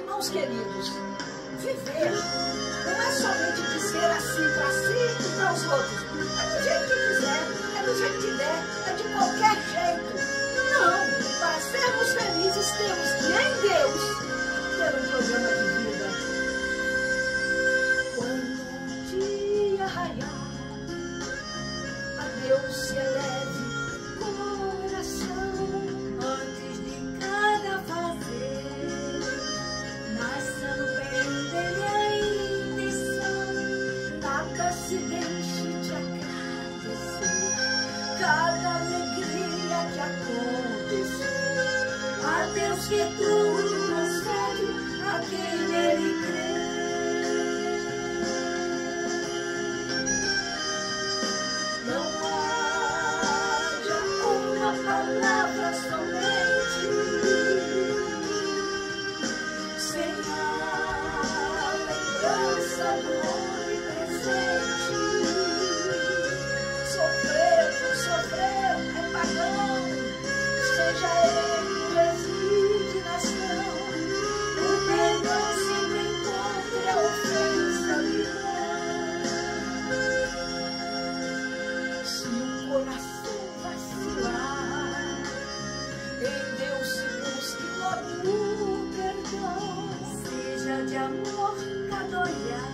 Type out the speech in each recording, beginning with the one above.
Irmãos queridos, viver não é somente dizer assim para si e para os outros. É do jeito que quiser, é do jeito que der, é de qualquer jeito. Não, para sermos felizes temos que, em Deus, ter um programa de vida. Quando o dia raiar, a Deus se eleve coração. Antes de cada fazer, nasça no peito dele a intenção. Nada se deixe de agradecer cada alegria que aconteceu. A Deus que tudo concede a quem nele crê. Não haja uma palavra somente, sem a lembrança do homem presente. Sofreu, é pagão, seja ele reside nação. O perdão sempre encontra a ofensa de Se o coração vacilar, em Deus se busque logo o perdão. seja de amor cada olhar,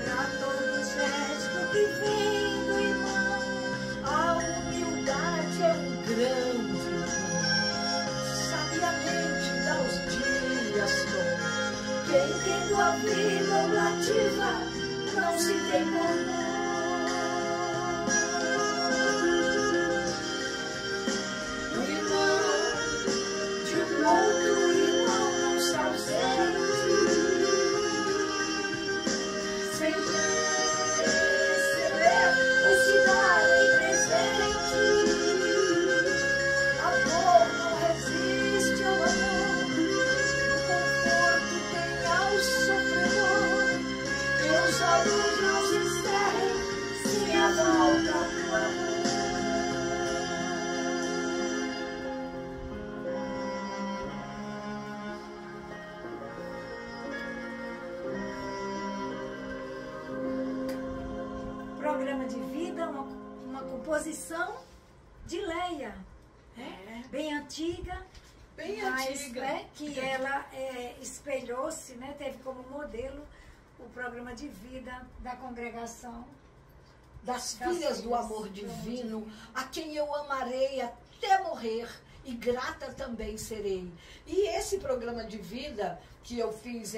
pra todo gesto que vem do irmão. A humildade é um grande dom, sabiamente dá os dias bons. Quem tendo a vida oblativa não se tem por não. O irmão de um outro irmão não se ausente, sem receber ou se dar em presente. Amor não resiste ao amor, o conforto tem ao sofredor. Meus olhos não se encerrem sem a volta do amor. Programa de vida, uma composição de Leia, né? Bem antiga, Bem mas, antiga. né, que ela espelhou-se, né, teve como modelo o programa de vida da congregação. Das filhas do amor divino, a quem eu amarei até morrer e grata também serei. E esse programa de vida que eu fiz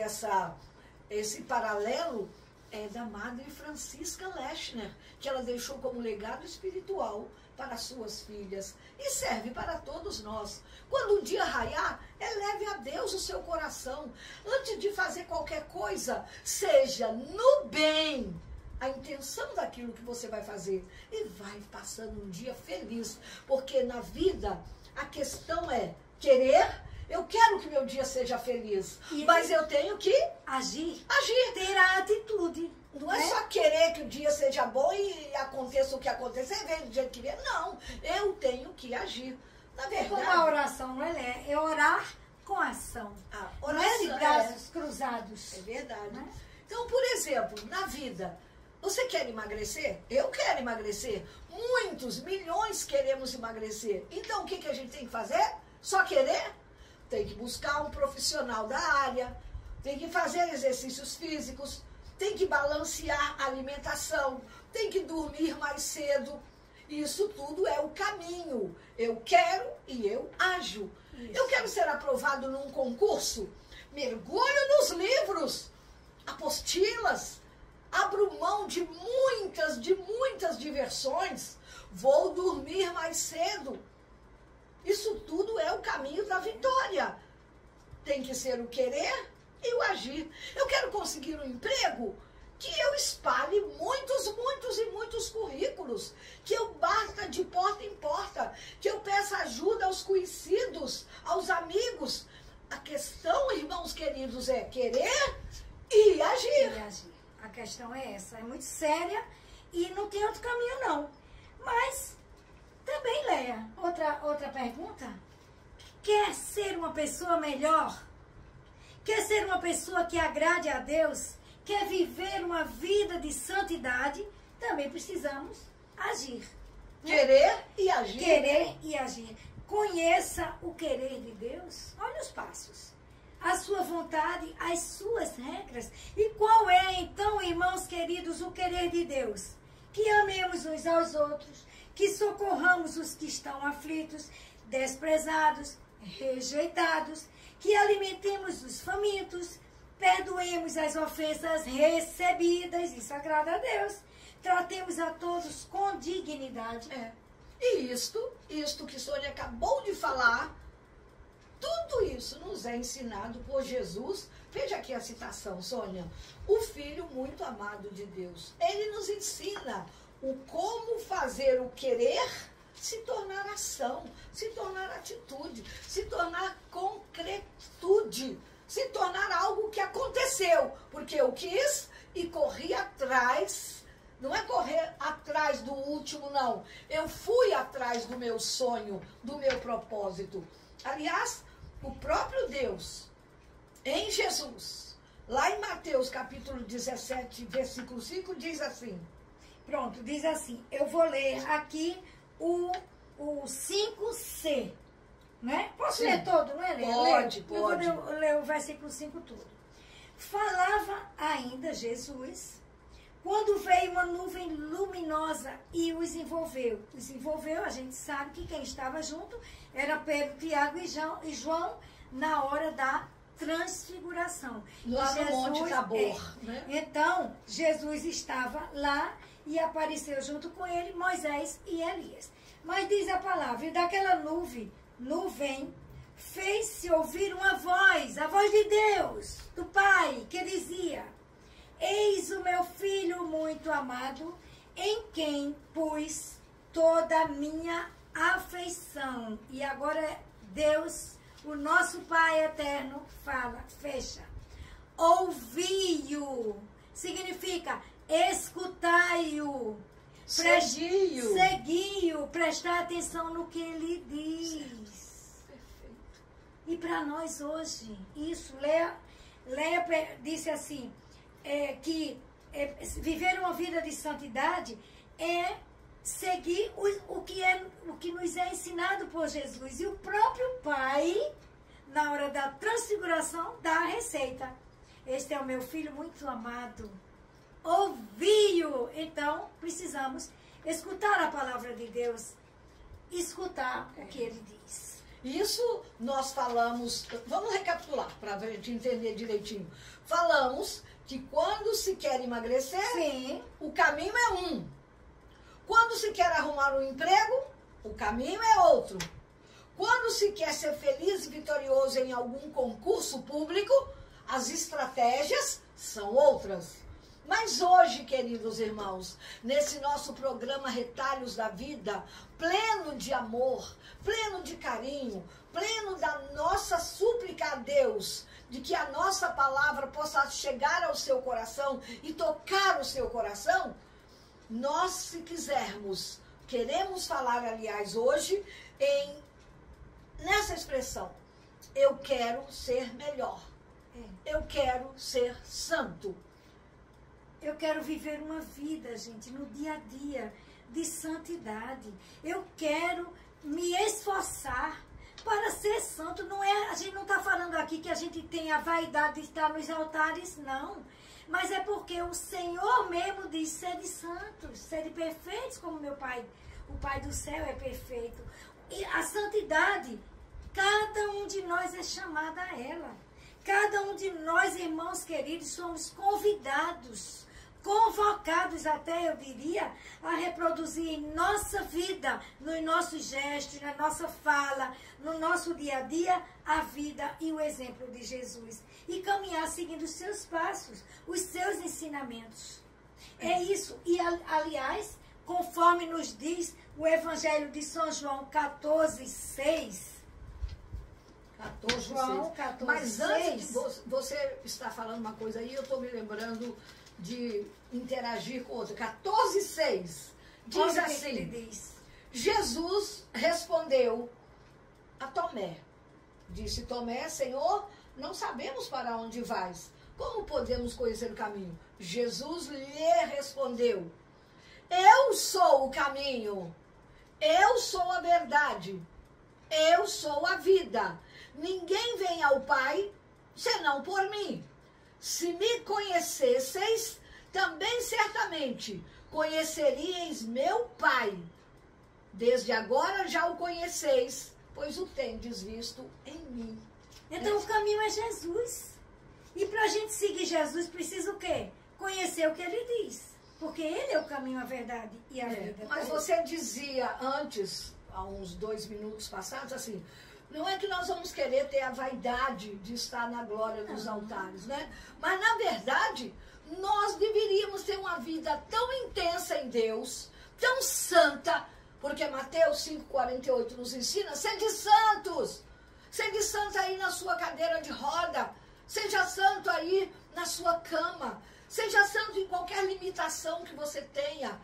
esse paralelo é da Madre Francisca Lechner, que ela deixou como legado espiritual para suas filhas e serve para todos nós. Quando o dia raiar, eleve a Deus o seu coração. Antes de fazer qualquer coisa, seja no bem a intenção daquilo que você vai fazer e vai passando um dia feliz, porque na vida a questão é querer. Eu quero que meu dia seja feliz, mas eu tenho que agir, ter a atitude. Não é só querer que o dia seja bom e aconteça o que acontecer, vem do jeito que vem. Não, eu tenho que agir. Na É como a verdade, oração, não é? É orar com ação. Não é de braços cruzados. é verdade. Né? Então, por exemplo, na vida, você quer emagrecer? Eu quero emagrecer. Muitos, milhões queremos emagrecer. Então, o que a gente tem que fazer? Só querer? Tem que buscar um profissional da área, tem que fazer exercícios físicos, tem que balancear a alimentação, tem que dormir mais cedo. Isso tudo é o caminho. Eu quero e eu ajo. Isso. Eu quero ser aprovado num concurso, mergulho nos livros, apostilas, abro mão de muitas diversões, vou dormir mais cedo. Isso tudo é o caminho da vitória. Tem que ser o querer e o agir. Eu quero conseguir um emprego, que eu espalhe muitos currículos, que eu bata de porta em porta, que eu peça ajuda aos conhecidos, aos amigos. A questão, irmãos queridos, é querer e agir. A questão é essa, é muito séria e não tem outro caminho não. Mas também, Leia, outra pergunta. Quer ser uma pessoa melhor? quer ser uma pessoa que agrade a Deus, quer viver uma vida de santidade, também precisamos agir. Querer e agir. Querer e agir. Conheça o querer de Deus. Olha os passos. A sua vontade, as suas regras. E qual é, então, irmãos queridos, o querer de Deus? Que amemos uns aos outros, que socorramos os que estão aflitos, desprezados, rejeitados, que alimentemos os famintos, perdoemos as ofensas recebidas, isso agrada a Deus. Tratemos a todos com dignidade. E isto que Sônia acabou de falar, tudo isso nos é ensinado por Jesus. Veja aqui a citação, Sônia. O Filho muito amado de Deus. Ele nos ensina o como fazer o querer se tornar ação, se tornar atitude, se tornar concretude, se tornar algo que aconteceu. Porque eu quis e corri atrás. Não é correr atrás do último, não. Eu fui atrás do meu sonho, do meu propósito. Aliás, o próprio Deus, em Jesus, lá em Mateus capítulo 17, versículo 5, diz assim. Pronto, diz assim. Eu vou ler aqui o 5C. Né? Posso ler todo, não é? Pode. Eu vou ler o versículo 5 todo. Falava ainda Jesus, quando veio uma nuvem luminosa e os envolveu. Os envolveu, a gente sabe que quem estava junto era Pedro, Tiago e João na hora da transfiguração. Lá no Monte Tabor. Né? Então, Jesus estava lá e apareceu junto com ele Moisés e Elias. Mas diz a palavra, e daquela nuvem, fez-se ouvir uma voz, a voz de Deus, do Pai, que dizia: Eis o meu filho muito amado, em quem pus toda a minha afeição. E agora Deus, o nosso Pai eterno, fala, fecha. Ouvi-o, significa escutai-o. Segui-o, prestar atenção no que ele diz. Perfeito. E para nós hoje, isso, Leia disse assim, viver uma vida de santidade é seguir o que nos é ensinado por Jesus. E o próprio Pai, na hora da transfiguração, dá a receita. Este é o meu filho muito amado. Ouvi-o. Então, precisamos escutar a palavra de Deus, escutar o que ele diz. Isso nós falamos, vamos recapitular para a gente entender direitinho. Falamos que quando se quer emagrecer, Sim. O caminho é um. Quando se quer arrumar um emprego, o caminho é outro. Quando se quer ser feliz e vitorioso em algum concurso público, as estratégias são outras. Mas hoje, queridos irmãos, nesse nosso programa Retalhos da Vida, pleno de amor, pleno de carinho, pleno da nossa súplica a Deus, de que a nossa palavra possa chegar ao seu coração e tocar o seu coração, nós, se quisermos, queremos falar, aliás, hoje, nessa expressão, eu quero ser melhor, eu quero ser santo. Eu quero viver uma vida, gente, no dia a dia, de santidade. Eu quero me esforçar para ser santo. A gente não está falando aqui que a gente tem a vaidade de estar nos altares, não. Mas é porque o Senhor mesmo diz, sede santos, sede perfeitos, como meu Pai, o Pai do céu é perfeito. E a santidade, cada um de nós é chamado a ela. Cada um de nós, irmãos queridos, somos convidados, convocados até, eu diria, a reproduzir em nossa vida, nos nossos gestos, na nossa fala, no nosso dia a dia, a vida e o exemplo de Jesus. E caminhar seguindo os seus passos, os seus ensinamentos. É isso. E, aliás, conforme nos diz o Evangelho de São João 14:6. João 14, mas antes de você estar falando uma coisa aí, eu estou me lembrando de interagir com outra. 14:6 diz assim: Jesus respondeu a Tomé. Disse Tomé: Senhor, não sabemos para onde vais. Como podemos conhecer o caminho? Jesus lhe respondeu: eu sou o caminho, eu sou a verdade, eu sou a vida. Ninguém vem ao Pai senão por mim. Se me conhecesseis, também certamente conheceríeis meu Pai. Desde agora já o conheceis, pois o tendes visto em mim. Então o caminho é Jesus. E para a gente seguir Jesus, precisa o quê? Conhecer o que ele diz. Porque ele é o caminho, a verdade e a vida. Mas você dizia antes, há uns 2 minutos passados, assim, não é que nós vamos querer ter a vaidade de estar na glória dos altares, né? Mas, na verdade, nós deveríamos ter uma vida tão intensa em Deus, tão santa, porque Mateus 5,48 nos ensina, sede santos, sede santo aí na sua cadeira de roda, seja santo aí na sua cama, seja santo em qualquer limitação que você tenha,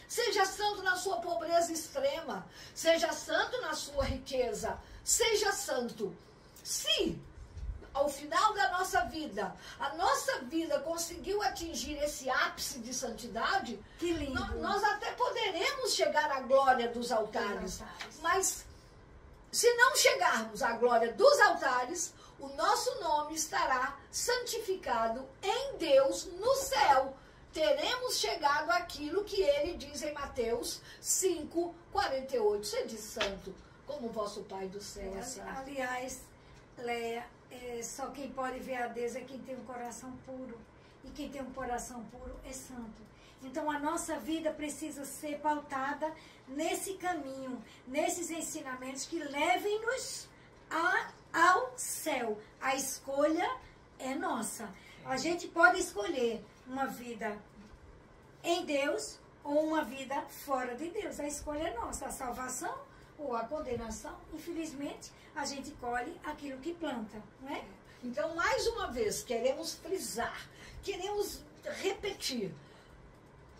seja santo na sua pobreza extrema, seja santo na sua riqueza, seja santo. Se ao final da nossa vida, a nossa vida conseguiu atingir esse ápice de santidade, que lindo. Nós até poderemos chegar à glória dos altares. Mas se não chegarmos à glória dos altares, o nosso nome estará santificado em Deus no céu. Teremos chegado àquilo que ele diz em Mateus 5,48. Sede santo, como o vosso Pai do céu é santo. Aliás, Leia, só quem pode ver a Deus é quem tem um coração puro. E quem tem um coração puro é santo. Então a nossa vida precisa ser pautada nesse caminho, nesses ensinamentos que levem-nos ao céu. A escolha é nossa. A gente pode escolher uma vida em Deus ou uma vida fora de Deus. A escolha é nossa, a salvação ou a condenação. Infelizmente, a gente colhe aquilo que planta, não é? Então, mais uma vez, queremos frisar, queremos repetir,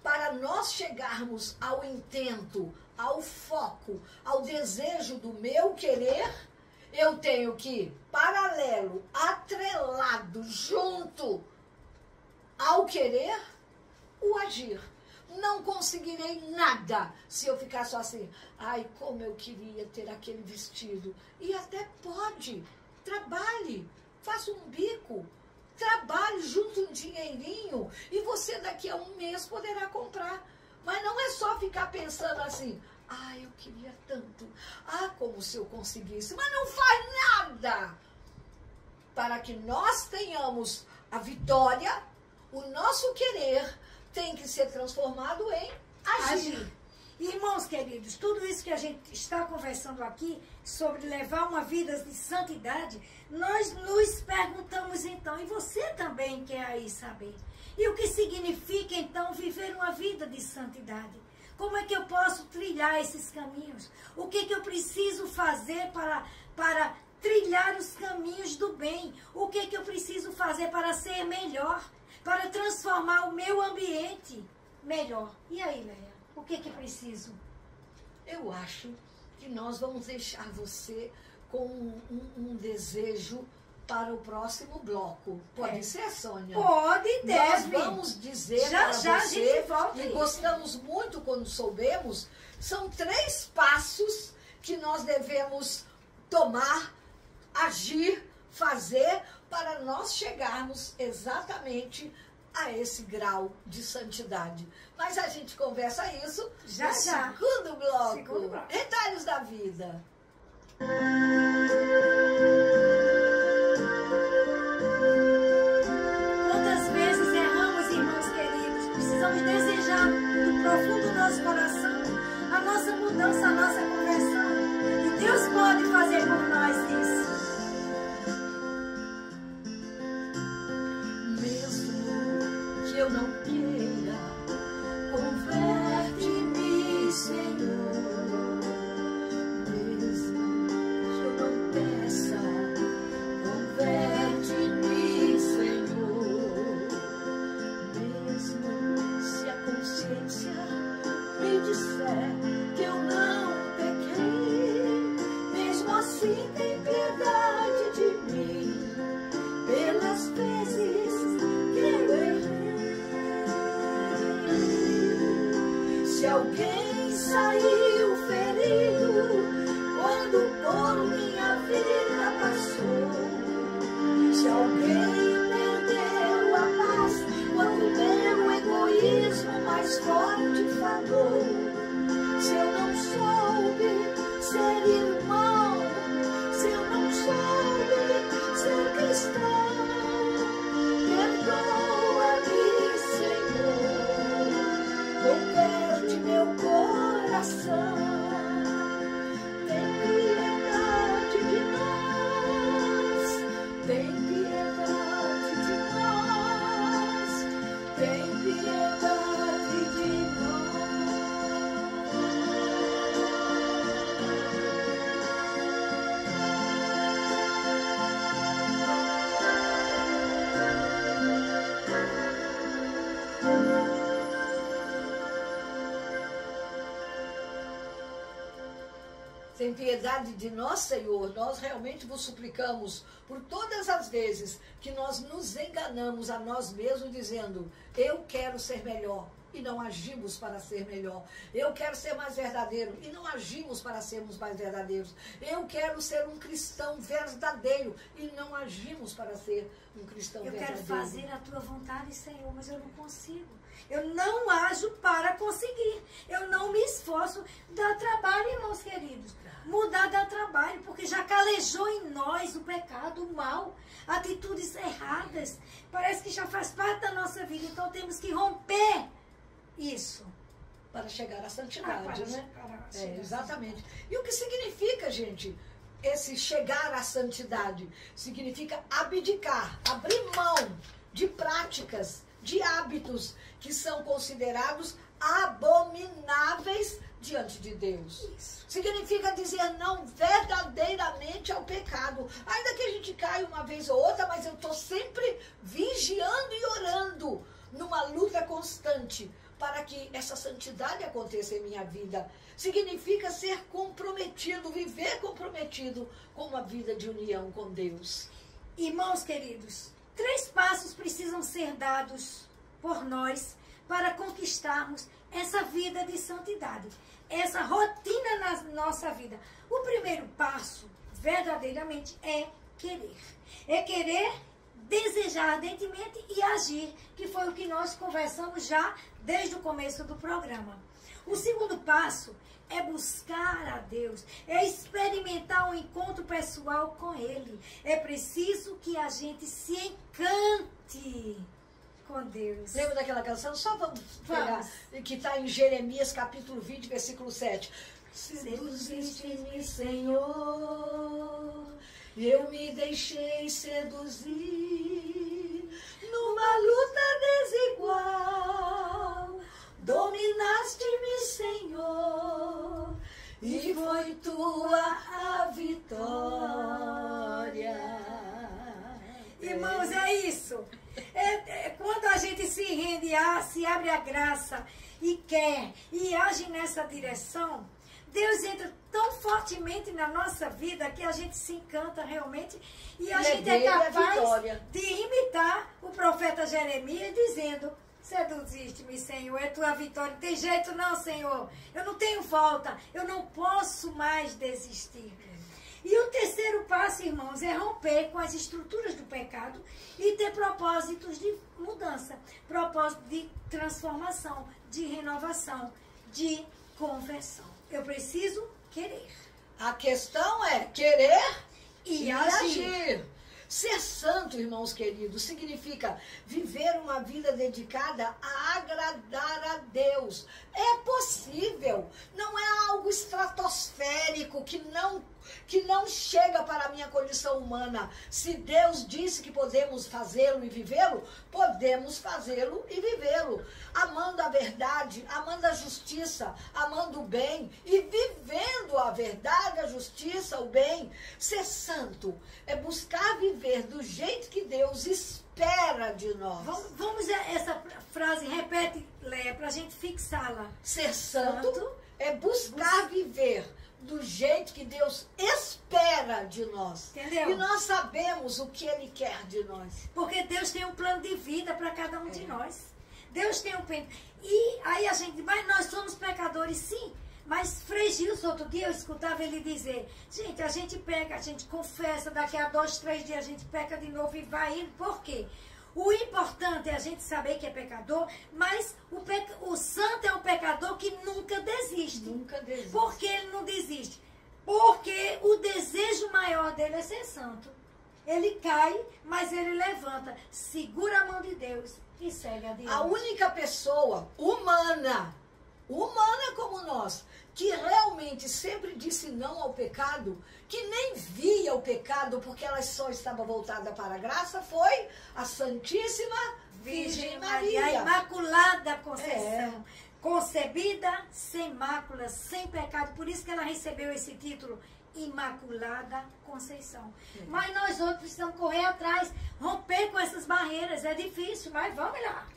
para nós chegarmos ao intento, ao foco, ao desejo do meu querer, eu tenho que, paralelo, atrelado, junto ao querer, o agir. Não conseguirei nada se eu ficar só assim, ai, como eu queria ter aquele vestido. E até pode, trabalhe, faça um bico, trabalhe, junte um dinheirinho e você daqui a 1 mês poderá comprar. Mas não é só ficar pensando assim, ah, eu queria tanto, ah, como se eu conseguisse, mas não faz nada para que nós tenhamos a vitória. O nosso querer tem que ser transformado em agir. Irmãos queridos, tudo isso que a gente está conversando aqui sobre levar uma vida de santidade, nós nos perguntamos então, e você também quer aí saber, e o que significa então viver uma vida de santidade? Como é que eu posso trilhar esses caminhos? O que eu preciso fazer para trilhar os caminhos do bem? O que eu preciso fazer para ser melhor? Para transformar o meu ambiente melhor. E aí, Leia, o que preciso? Eu acho que nós vamos deixar você com um desejo para o próximo bloco. Pode ser, Sônia? Pode, deve. Nós vamos dizer já para você, a gente volta e gostamos muito quando soubemos, são 3 passos que nós devemos tomar, agir, fazer, para nós chegarmos exatamente a esse grau de santidade. Mas a gente conversa isso já. Segundo bloco. Retalhos da vida. Quantas vezes erramos, irmãos queridos? Precisamos desejar do profundo do nosso coração a nossa mudança, a nossa conversão. E Deus pode fazer por nós isso. Eu não queira, converte-me, Senhor. Mesmo que eu não peça, converte-me, Senhor. Mesmo se a consciência me disser que eu não pequei, mesmo assim tem piedade de mim. saiu ferido quando por minha vida passou. Se alguém perdeu a paz quando meu egoísmo mais forte falou, se eu não soube ser irmão, se eu não soube ser cristão, perdoa-me, Senhor, converte meu coração. Tem piedade de nós, tem piedade de nós, tem piedade de nós. Tem piedade de nós, Senhor. Nós realmente vos suplicamos por todas as vezes que nós nos enganamos a nós mesmos dizendo, eu quero ser melhor, e não agimos para ser melhor. Eu quero ser mais verdadeiro e não agimos para sermos mais verdadeiros. Eu quero ser um cristão verdadeiro e não agimos para ser um cristão verdadeiro. Eu quero fazer a tua vontade, Senhor, mas eu não consigo. Eu não ajo para conseguir. Eu não me esforço. Dá trabalho, irmãos queridos. Mudar dá trabalho, porque já calejou em nós o pecado, o mal, atitudes erradas. Parece que já faz parte da nossa vida. Então temos que romper isso. Para chegar à santidade, né? Exatamente. E o que significa, gente, esse chegar à santidade? Significa abdicar, abrir mão de práticas, de hábitos que são considerados abomináveis diante de Deus. Isso. Significa dizer não verdadeiramente ao pecado. Ainda que a gente caia uma vez ou outra, mas eu estou sempre vigiando e orando numa luta constante para que essa santidade aconteça em minha vida. Significa ser comprometido, viver comprometido com uma vida de união com Deus. Irmãos queridos, 3 passos precisam ser dados por nós para conquistarmos essa vida de santidade, essa rotina na nossa vida. O primeiro passo, verdadeiramente, é querer. É querer, desejar ardentemente e agir, que foi o que nós conversamos já desde o começo do programa. O segundo passo é buscar a Deus, é experimentar um encontro pessoal com Ele. É preciso que a gente se encante com Deus. Lembra daquela canção? Só vamos pegar, que está em Jeremias capítulo 20, versículo 7. Seduziste-me, Senhor, eu me deixei seduzir numa luta desigual. Dominaste-me, Senhor, e foi tua a vitória. Irmãos, é isso. Quando a gente se rende, se abre a graça e quer e age nessa direção, Deus entra tão fortemente na nossa vida que a gente se encanta realmente e a gente é capaz de imitar o profeta Jeremias dizendo: seduziste-me, Senhor, é tua vitória. Não tem jeito não, Senhor. Eu não tenho falta. Eu não posso mais desistir. E o terceiro passo, irmãos, é romper com as estruturas do pecado e ter propósitos de mudança, propósito de transformação, de renovação, de conversão. Eu preciso querer. A questão é querer e agir. Ser santo, irmãos queridos, significa viver uma vida dedicada a agradar a Deus. É possível, não é algo estratosférico que não chega para a minha condição humana. Se Deus disse que podemos fazê-lo e vivê-lo, podemos fazê-lo e vivê-lo. Amando a verdade, amando a justiça, amando o bem e vivendo a verdade, a justiça, o bem. Ser santo é buscar viver do jeito que Deus espera de nós. Vamos essa frase, repete, Léa, para a gente fixá-la. Ser santo é buscar viver do jeito que Deus espera de nós. Entendeu? E nós sabemos o que Ele quer de nós. Porque Deus tem um plano de vida para cada um de nós. Deus tem um plano. E aí a gente, mas nós somos pecadores, sim. Mas Frei Gilson, outro dia eu escutava ele dizer, gente, a gente peca, a gente confessa, daqui a 2, 3 dias a gente peca de novo e vai indo. Por quê? O importante é a gente saber que é pecador, mas o santo é um pecador que nunca desiste. Nunca desiste. Por que ele não desiste? Porque o desejo maior dele é ser santo. Ele cai, mas ele levanta, segura a mão de Deus e segue adiante. A única pessoa humana como nós, que realmente sempre disse não ao pecado, que nem via o pecado porque ela só estava voltada para a graça, foi a Santíssima Virgem Maria. A Imaculada Conceição. Concebida sem mácula, sem pecado. Por isso que ela recebeu esse título, Imaculada Conceição. Mas nós outros precisamos correr atrás, romper com essas barreiras. É difícil, mas vamos lá.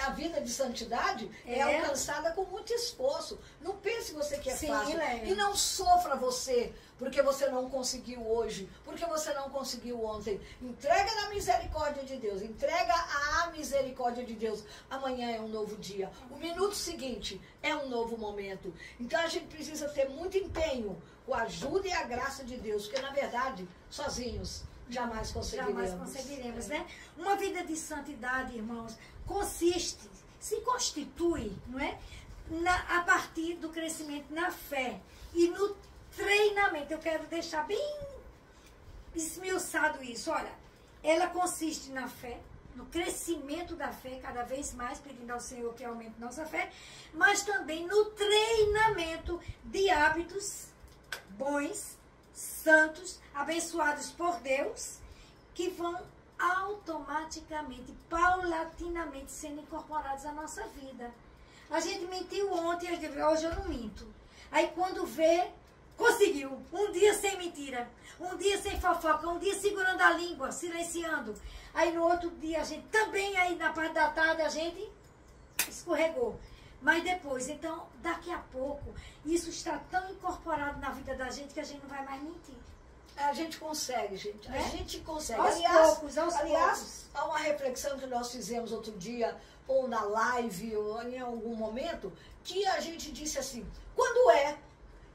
A vida de santidade é alcançada com muito esforço. Não pense você que é fácil. E não sofra você, porque você não conseguiu hoje, porque você não conseguiu ontem. Entrega na misericórdia de Deus. Entrega à misericórdia de Deus. Amanhã é um novo dia. O minuto seguinte é um novo momento. Então a gente precisa ter muito empenho com a ajuda e a graça de Deus, porque na verdade, sozinhos, jamais conseguiremos. Jamais conseguiremos, né? Uma vida de santidade, irmãos, se constitui, não é? A partir do crescimento na fé e no treinamento. Eu quero deixar bem esmiuçado isso. Olha, ela consiste na fé, no crescimento da fé, cada vez mais pedindo ao Senhor que aumente nossa fé, mas também no treinamento de hábitos bons, santos, abençoados por Deus, que vão automaticamente, paulatinamente sendo incorporados à nossa vida. A gente mentiu ontem, hoje eu não minto. Aí quando vê, conseguiu. Um dia sem mentira, um dia sem fofoca, um dia segurando a língua, silenciando. Aí no outro dia a gente também, aí na parte da tarde a gente escorregou. Mas depois, então, daqui a pouco, isso está tão incorporado na vida da gente que a gente não vai mais mentir. A gente consegue, gente. A gente consegue. Aos poucos. Há uma reflexão que nós fizemos outro dia, ou na live, ou em algum momento, que a gente disse assim, quando é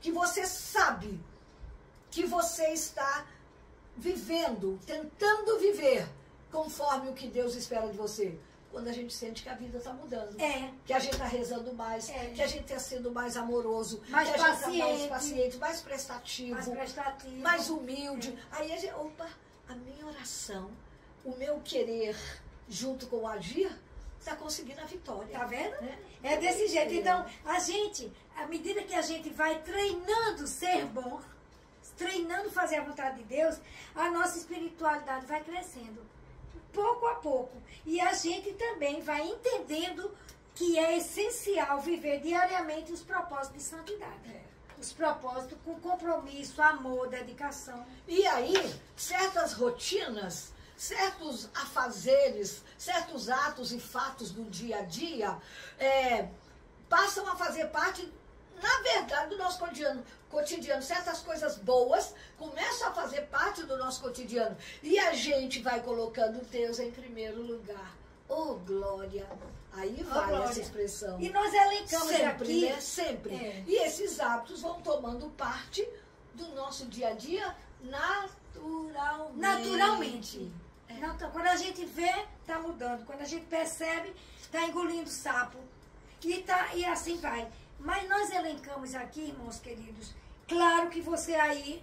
que você sabe que você está vivendo, tentando viver conforme o que Deus espera de você? Quando a gente sente que a vida está mudando. Que a gente está rezando mais, que a gente está sendo mais amoroso, mais que a paciente, gente está mais paciente, mais prestativo, mais humilde. Aí a gente, a minha oração, o meu querer junto com o agir, está conseguindo a vitória. Tá vendo? É desse jeito. Então, a gente, à medida que a gente vai treinando ser bom, treinando fazer a vontade de Deus, a nossa espiritualidade vai crescendo. Pouco a pouco. E a gente também vai entendendo que é essencial viver diariamente os propósitos de santidade. Os propósitos com compromisso, amor, dedicação. E aí, certas rotinas, certos afazeres, certos atos e fatos do dia a dia passam a fazer parte, na verdade, do nosso cotidiano. Certas coisas boas começam a fazer parte do nosso cotidiano. E a gente vai colocando Deus em primeiro lugar. Oh, glória! Aí vai essa expressão. E nós elencamos sempre, aqui... né? Sempre. E esses hábitos vão tomando parte do nosso dia a dia naturalmente. Quando a gente vê, está mudando. Quando a gente percebe, está engolindo sapo. E assim vai. Mas nós elencamos aqui, irmãos queridos, claro que você aí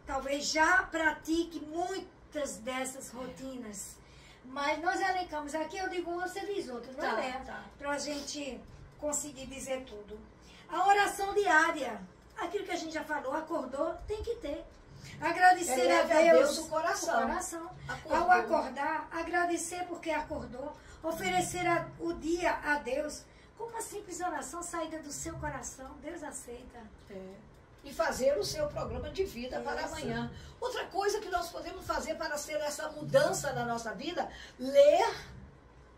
talvez já pratique muitas dessas rotinas. Mas nós elencamos aqui, eu digo uma, você diz outra, não é? Para a gente conseguir dizer tudo. A oração diária, aquilo que a gente já falou, acordou, tem que ter. Agradecer a Deus o coração. Ao acordar, agradecer porque acordou. Oferecer o dia a Deus. Com uma simples oração saída do seu coração, Deus aceita. E fazer o seu programa de vida para amanhã. Outra coisa que nós podemos fazer para ser essa mudança na nossa vida, ler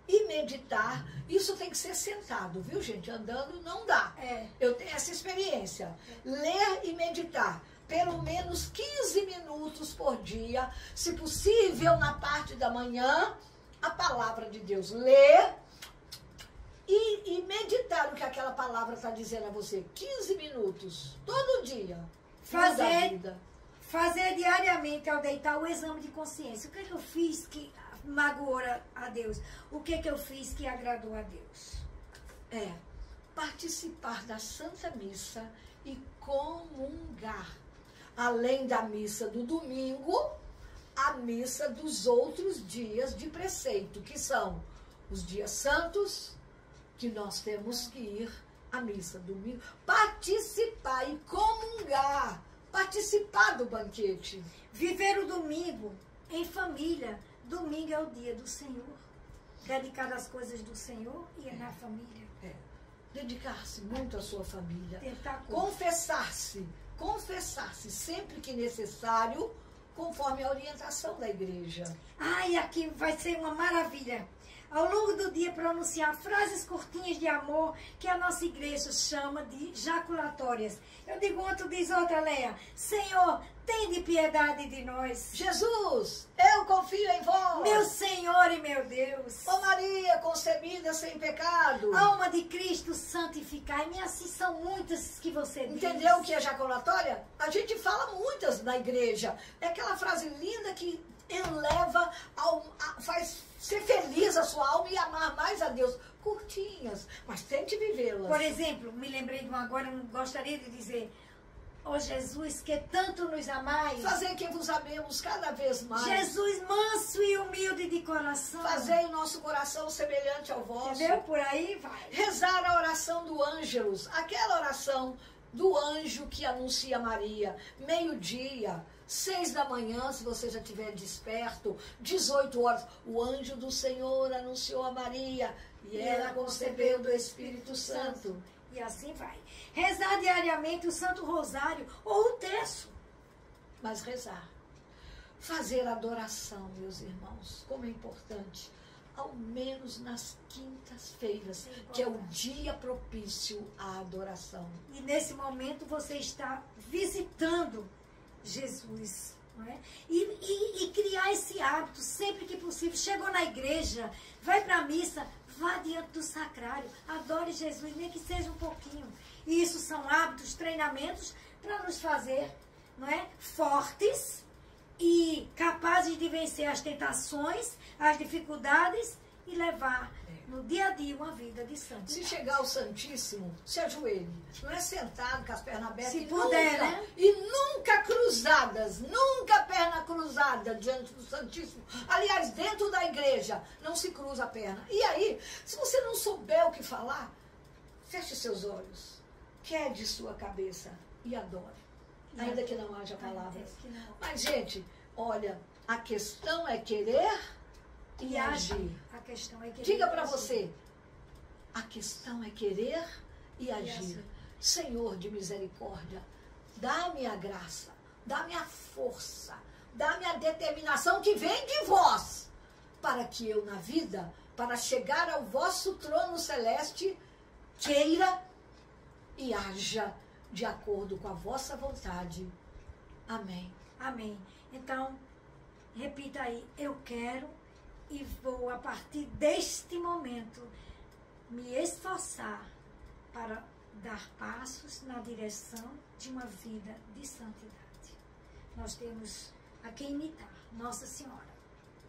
e meditar. Isso tem que ser sentado, viu, gente? Andando não dá. Eu tenho essa experiência. Ler e meditar. Pelo menos 15 minutos por dia, se possível na parte da manhã, a palavra de Deus. Ler, e meditar no que aquela palavra está dizendo a você. 15 minutos, todo dia. Muda a vida. Fazer diariamente ao deitar o exame de consciência. O que é que eu fiz que magoou a Deus? O que é que eu fiz que agradou a Deus? Participar da Santa Missa e comungar. Além da missa do domingo, a missa dos outros dias de preceito, que são os dias santos, que nós temos que ir à missa domingo. Participar e comungar. Participar do banquete. Viver o domingo em família. Domingo é o dia do Senhor. Dedicar às coisas do Senhor e na família. Dedicar-se muito à sua família. Tentar confessar-se sempre que necessário, conforme a orientação da igreja. E aqui vai ser uma maravilha. Ao longo do dia, pronunciar frases curtinhas de amor que a nossa igreja chama de jaculatórias. Eu digo uma, tu diz outra, Leia. Senhor, tende piedade de nós. Jesus, eu confio em vós. Meu Senhor e meu Deus. Ó Maria, concebida sem pecado. Alma de Cristo, santificai-me. Assim são muitas que você diz. Entendeu o que é jaculatória? A gente fala muitas na igreja. É aquela frase linda que eleva, faz ser feliz a sua alma e amar mais a Deus. Curtinhas, mas tente vivê-las. Por exemplo, me lembrei de uma agora, eu gostaria de dizer: ó Jesus, que tanto nos amais. Fazer que vos amemos cada vez mais. Jesus, manso e humilde de coração. Fazer o nosso coração semelhante ao vosso. Entendeu? Por aí vai. Rezar a oração do ângelus, aquela oração do anjo que anuncia Maria. Meio-dia, 6 da manhã, se você já estiver desperto, 18 horas. O anjo do Senhor anunciou a Maria e ela concebeu do Espírito Santo. E assim vai. Rezar diariamente o Santo Rosário ou o terço. Mas rezar. Fazer adoração, meus irmãos, como é importante. Ao menos nas quintas-feiras, que é o dia propício à adoração. E nesse momento você está visitando Jesus, não é? E criar esse hábito sempre que possível. Chegou na igreja, vai para a missa, vá diante do sacrário, adore Jesus, nem que seja um pouquinho. E isso são hábitos, treinamentos para nos fazer, não é, fortes e capazes de vencer as tentações, as dificuldades e levar no dia a dia uma vida de santidade. Se chegar ao Santíssimo, se ajoelhe. Não é sentado com as pernas abertas. Se puder, né? E nunca cruzadas, nunca perna cruzada diante do Santíssimo. Aliás, dentro da igreja, não se cruza a perna. E aí, se você não souber o que falar, feche seus olhos, quede sua cabeça e adore. Ainda que não haja palavras. Mas, gente, olha, a questão é querer e agir. A questão é querer. Diga para você, a questão é querer e agir. Senhor de misericórdia, dá-me a graça, dá-me a força, dá-me a determinação que vem de vós, para que eu na vida, para chegar ao vosso trono celeste, queira e haja de acordo com a vossa vontade. Amém. Amém. Então, repita aí, eu quero e vou, a partir deste momento, me esforçar para dar passos na direção de uma vida de santidade. Nós temos a quem imitar, Nossa Senhora.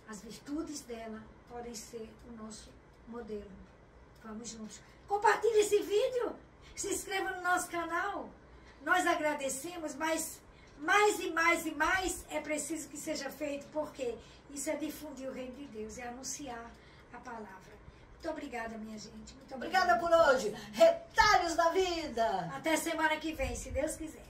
As virtudes dela podem ser o nosso modelo. Vamos juntos. Compartilhe esse vídeo. Se inscreva no nosso canal. Nós agradecemos, mas mais e mais e mais é preciso que seja feito, porque isso é difundir o reino de Deus, é anunciar a palavra. Muito obrigada, minha gente. Muito obrigada por hoje. Retalhos da vida. Até semana que vem, se Deus quiser.